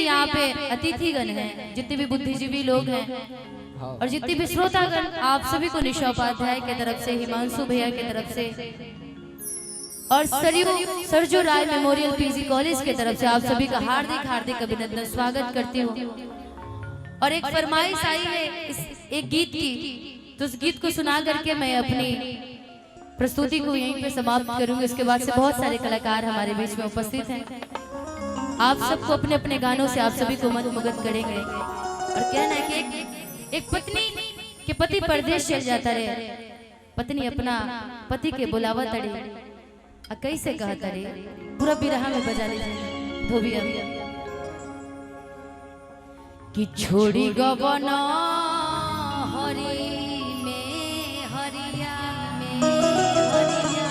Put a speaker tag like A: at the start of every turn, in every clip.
A: यहाँ पे अतिथिगण हैं, जितने भी बुद्धिजीवी लोग हैं और जितने भी श्रोतागण, आप सभी को निशा उपाध्याय की तरफ से, हिमांशु भैया की तरफ से और सरजू राय मेमोरियल पीजी कॉलेज की तरफ से आप सभी का हार्दिक हार्दिक अभिनंदन स्वागत करती हूँ। और एक फरमाइश आई है एक गीत की, तो उस गीत को सुना करके मैं अपनी प्रस्तुति को यहीं पे समाप्त करूंगी। उसके बाद से बहुत सारे कलाकार हमारे बीच में उपस्थित हैं। आप सबको अपने अपने गानों से आप सभी को मंत्रमुग्ध करेंगे। और कहना है कि एक पत्नी के पति परदेश चल जाता रहे, पत्नी अपना पति के बुलावा तड़ी कैसे कहा तड़ी, पूरा बिरहा में बजा लीजिए धोबिया कि छोड़ी गवना हरी में हरिया में हरिया।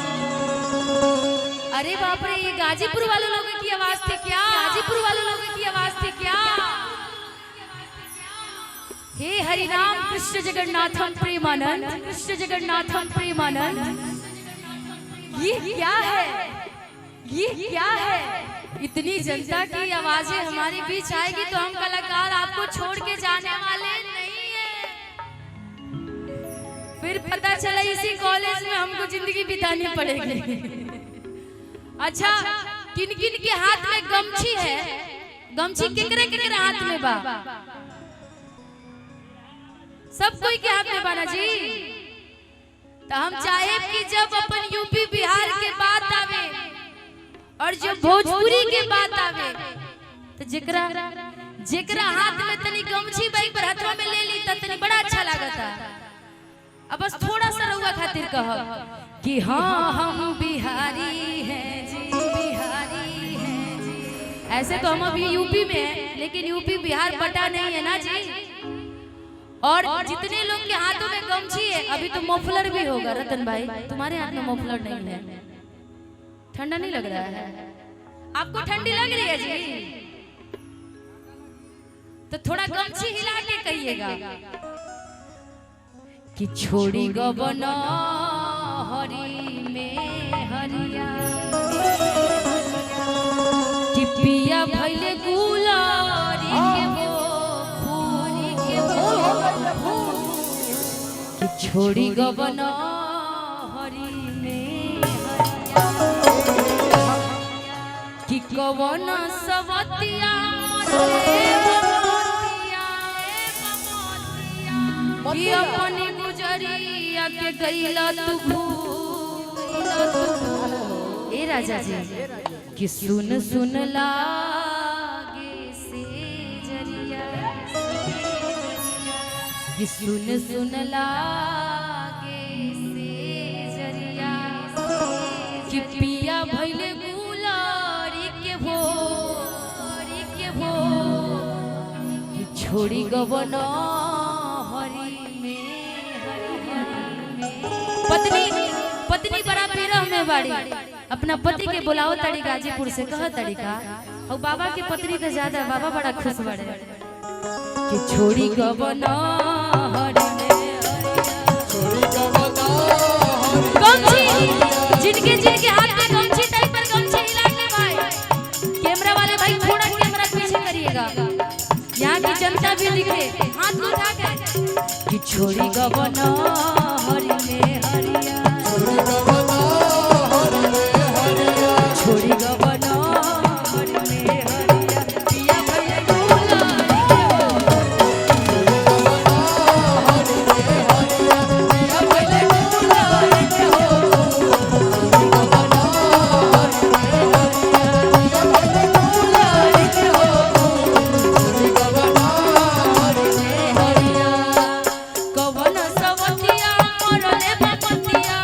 A: अरे बाप रे, ये गाजीपुर वाले लोगों की आवाज थी क्या? गाजीपुर वाले लोगों की आवाज थी क्या? हे हरिनाम कृष्ण जगन्नाथम प्रेमानंद, कृष्ण जगन्नाथम प्रेमानंद। ये क्या है, ये क्या है? इतनी जनता की आवाजें हमारे बीच आएगी तो हम कलाकार आपको छोड़ के जाने वाले नहीं है। फिर पता चला इसी कॉलेज में हमको जिंदगी बितानी पड़ेगी। अच्छा, किन किन के हाथ में गमछी है? गमछी किकरे किकरे हाथ में बा? सब कोई के हाथ में बाना जी। तो हम चाहे कि जब अपन यूपी बिहार के बात आवे और जब भोजपुरी के बात आवे तो जेकरा जेकरा हाथ में तनी गमछी बाई पर हाथवा में ले ली तो तनी बड़ा अच्छा लागता। अब बस थोड़ा सा रउआ खातिर कहब कि हाँ हम बिहारी हैं जी, बिहारी हैं जी। ऐसे तो हम अभी यूपी में हैं, लेकिन यूपी बिहार बटा नहीं है ना जी। और जितने लोग के हाथों में गमछी है, अभी तो मफलर भी होगा। रतन भाई, तुम्हारे हाथ में मफलर नहीं है, ठंडा नहीं लग रहा है? आपको ठंडी लग रही है जी? तो थोड़ा गमछी हिला के कहिएगा कि छोड़ी गवना हरी में हरिया कि पिया भइले गुलारी के कि छोड़ी गवना हरी में हरिया कि कवन सवतिया कि अपनी गुजरिया के गईला तू। ए राजा जी कि सुन सुन लागे से जरिया कि सुन सुन लागे से जरिया कि पिया भइले गुलारी के भो कि छोड़ी गवना हरी में हरिया में। पत्नी बड़ा विरह में बाड़ी, अपना पति के बुलाओ तड़ी गाजीपुर से कह तरीका। और बाबा की पत्नी तो ज्यादा, बाबा बड़ा खुश बड़े कि छोड़ी गवना हरी में गमछी, जिनके जिनके हाथ में गमछी तई पर गमछी हिला के भाई। कैमरा वाले भाई थोड़ा कैमरा पीछे करिएगा, यहाँ की जनता भी दिखे। हाथ उठा के कि छोड़ी गवना हरी में हरिया, छोड़ी गवना हरी में हरिया पिया भइले कवन सवतिया मरले बपतिया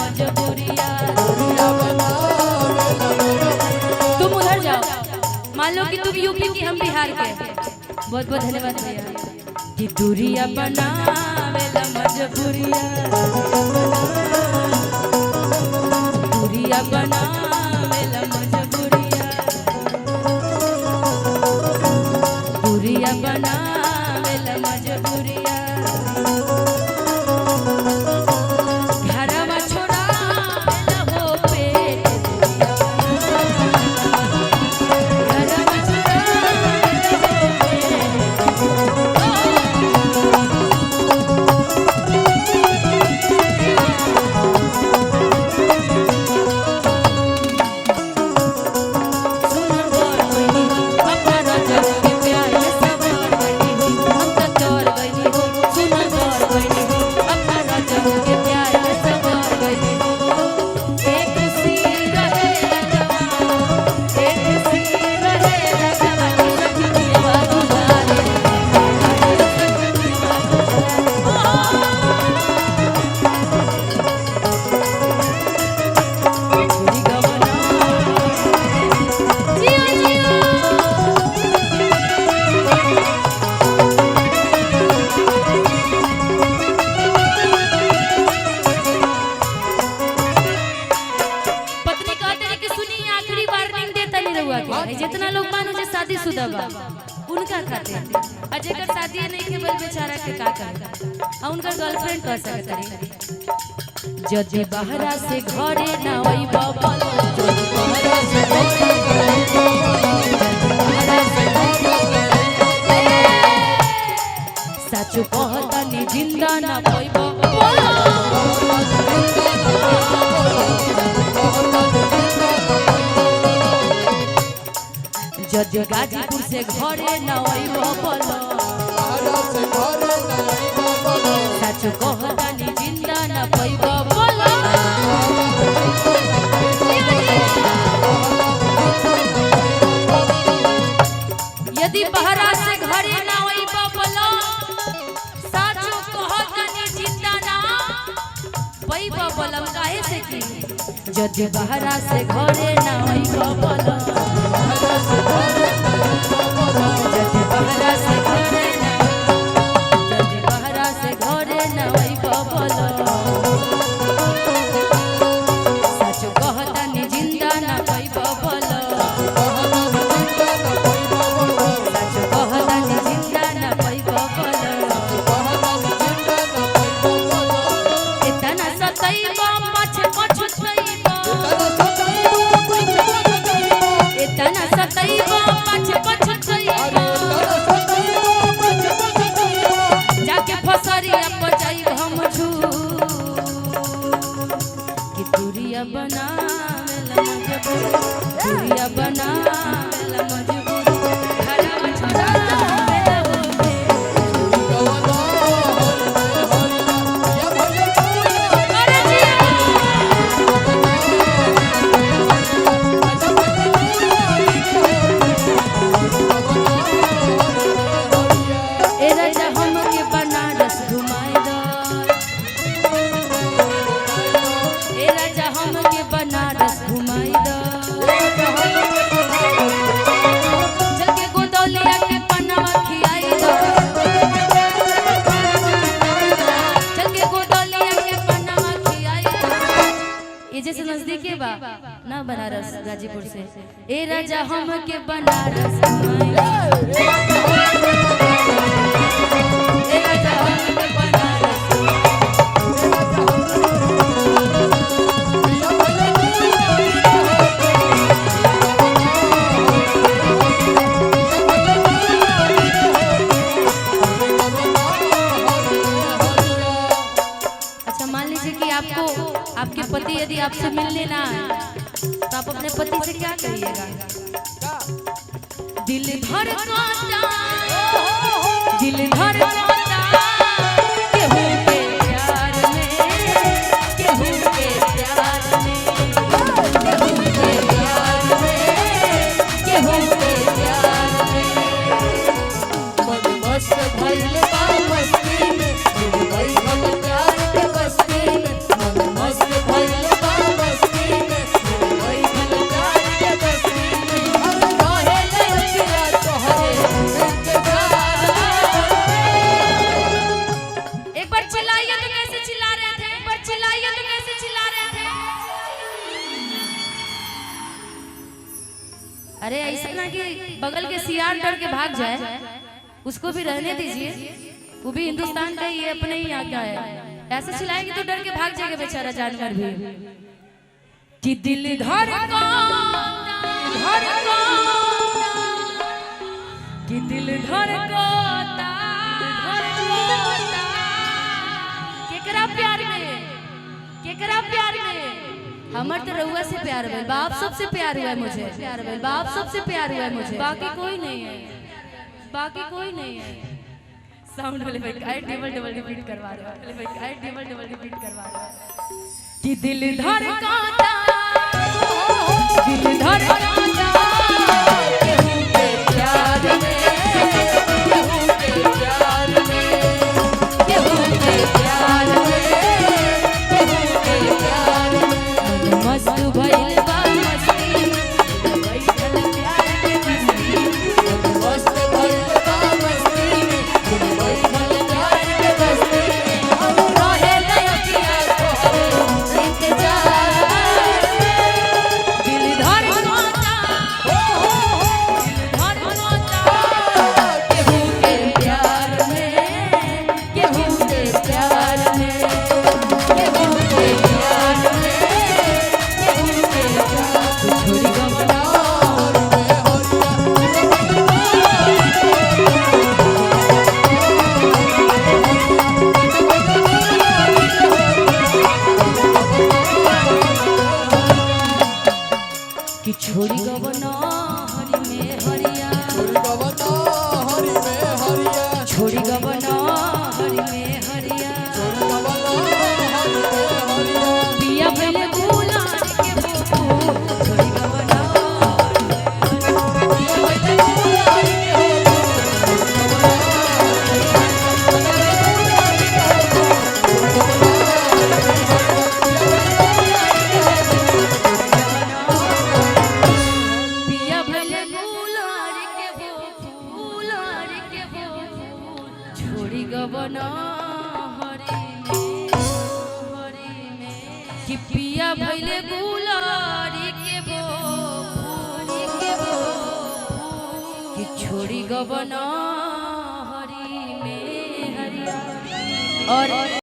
A: मजबूरिया। तुम उधर जाओ, मान लो कि तुम यूपी की हम बिहार के। बहुत बहुत धन्यवाद भैया। कि दूरिया बनावेला मजबूरिया, दूरिया बनावेला मजबूरिया, दूरिया बनावेला मजबूरिया। घरवा छोड़ावेला हो पेट, घरवा छोड़ावेला जितना लोग मानो जे शादीशुदा बा उनका खाते और जेकर शादी नहीं के बल बेचारा के का करे उनकर गर्लफ्रेंड कर सकत रही। जदी बहरा से घरे ना आई बाबा, जदी बहरा से सच कहता नी जिंदा ना पाइबो। जद गाजीपुर से घरे न आइबो बोलो, सच कहता नी जिंदा न पाइबो बोलो। यदि बहरा से घरे न आइबो बोलो, सच कहता नी जिंदा न पाइबो बोलो। काहे से की जद बहरा से घरे न आइबो बोलो, जद बहरा से घरे न, जद बहरा से घरे न आइबो बोलो, सच कहता नी जिंदा न पाइबो बोलो, सच कहता नी जिंदा न पाइबो बोलो। इतना सताइबो पछ पछुइबो, इतना सताइबो पछ पछुइबो, जाके फसरिया पर जाइब हम झूठ। कि दूरिया बनावेला मजबूर, दूरिया बनावेला मजबूर, घरवा छोड़ावेला हो अरे जिया। ए राजा हमके बनारस घुमाई दो, ए राजा हमके बनारस घुमाई दो, चल के गोदौलिया के पन्नावा खियाई दो, चल के गोदौलिया के पन्नावा खियाई दो। ये जैसे नजदीक बा ना बनारस गाजीपुर से। ए राजा हमके बनारस घुमाई दो, ए राजा हमके बनारस। अच्छा मान लीजिए कि आपको आपके पति यदि आपसे मिलने ना तो आप अपने पति से क्या कहिएगा? दिल धड़कता, दिल धड़कता, केहू के प्यार में, केहू के प्यार में, केहू के प्यार में, केहू के प्यार में। मन मस्त भइल बा मस्ती में, डूब गइल हम प्यार के बस्ती में। मन मस्त भइल अरे ऐसा ना कि बगल के सियार डर के भाग जाए, उसको भी रहने दीजिए, वो भी हिंदुस्तान का ही है, अपने ही यहाँ का है। ऐसे चिल्लाएगी तो डर के भाग जाएगा बेचारा जानवर भी। कि दिल धड़कता कि दिल धड़कता केकरा प्यार में, केकरा प्यार में। हमर तो रउआ से प्यार है, बाप सबसे प्यार हुआ है मुझे, प्यार है बाप सबसे प्यार हुआ है मुझे, बाकी कोई नहीं है, बाकी कोई नहीं है। साउंड वाले भाई काय डबल रिपीट करवा रहे हो, वाले भाई काय डबल रिपीट करवा रहे हो। कि दिल धड़कता दिल धड़कता केहू के प्यार में, केहू के प्यार में, केहू के प्यार में, केहू के प्यार में। मस्त भइल बा मस्ती बैठल प्यार के मस्ती, मस्त भइल बा मस्ती बैठल प्यार के मस्ती। रहे लयकिया तोहरे इंतजार, दिल धड़कता केहू के प्यार में, केहू के प्यार में, केहू के प्यार में, केहू के प्यार। छोड़ी गमला कि छोड़ी गवना हरि में हरिया, छोड़ी गवना हरि में हरिया, पिया पहले गुलाल के फूल, छोड़ी गवना पिया भले गुलाल के फूल, के फूल, छोड़ी गवना हरि में, कि पिया भले गुलाल के फूल, कि छोड़ी गवना हरि में हरिया। और